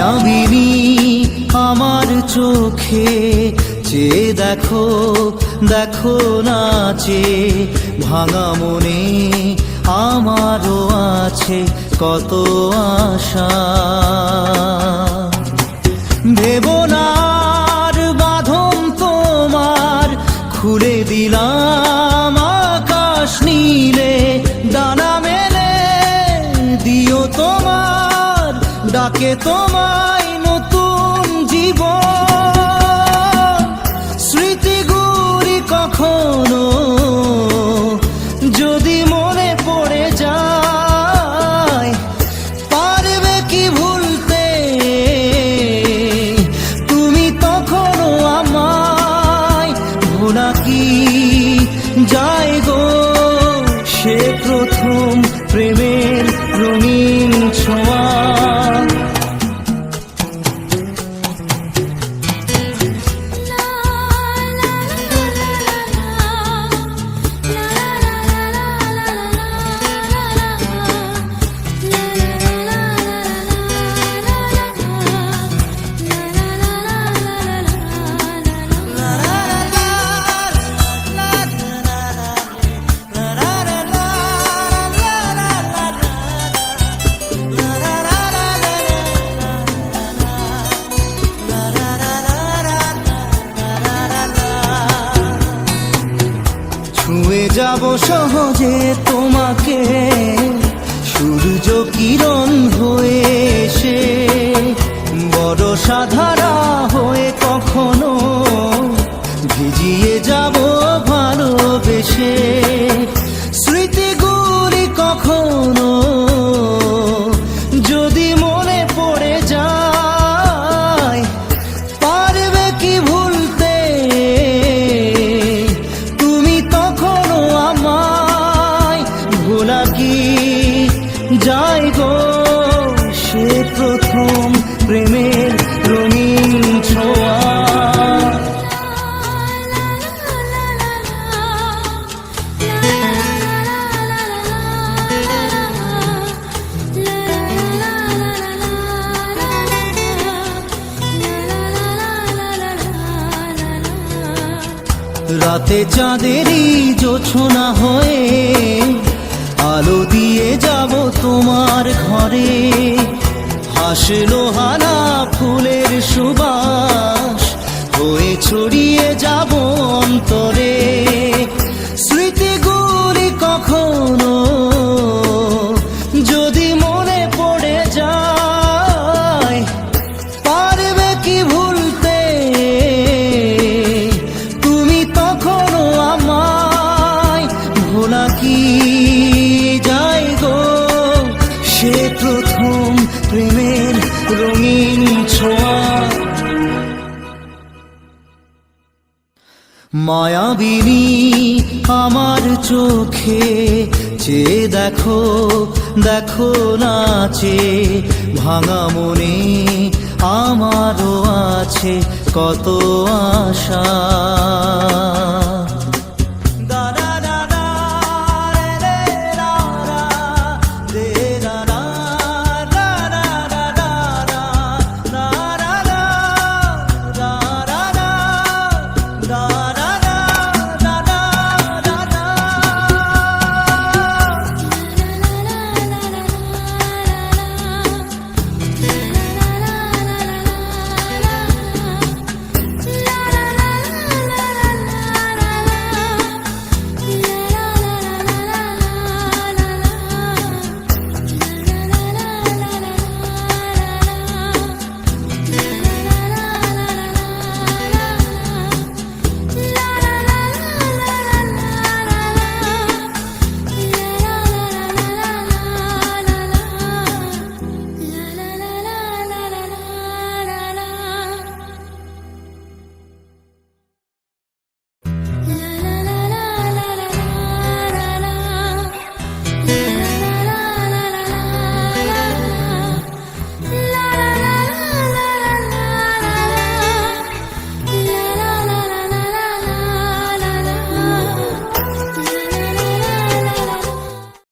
মায়াবিনী আমার চোখে চেয়ে দেখো দেখো নাচে ভাঙা মনে আমারও আছে কত আশা। ভেবো না আর বাঁধন তোমার, খুলে দিলাম আকাশ নীলে, ডানা মেলে দিও তোমার ডাকে তোমায় নতুন জীবন। স্মৃতিগুলি কখনো যদি মনে পড়ে যায়, পারবে কি ভুলতে তুমি তখনও আমায়? ভোলা কি যায় গো সে প্রথম প্রেমের রঙিন ছোঁয়া। ছুঁয়ে যাব সহজে তোমাকে সূর্য কিরণ হয়ে এসে, বরষা ধারা হয়ে কখনো ভিজিয়ে যাব ভালোবেসে। স্মৃতিগুলি কখনো যদি মনে পড়ে যায়, পারবে কি ভুলতে তুমি তখনও আমায়? ভোলা কি যায় গো সে প্রথম প্রেমের রঙিন ছোঁয়া। রাতে চাঁদেরই জোছনা হয়ে আলো দিয়ে যাব তোমার ঘরে, হাসলো হানা ফুলের সুবাস হয়ে ছড়িয়ে যাব অন্তরে। স্মৃতিগুলি কখনো যদি মনে পড়ে যায়, পারবে কি ভুলতে তুমি তখনও আমায়? ভোলা কি যায় গো সে প্রথম প্রেমের রঙিন ছোঁয়া। মায়াবিনী আমার চোখে চেয়ে দেখো দেখো নাচে ভাঙা মনে আমারও আছে কত আশা।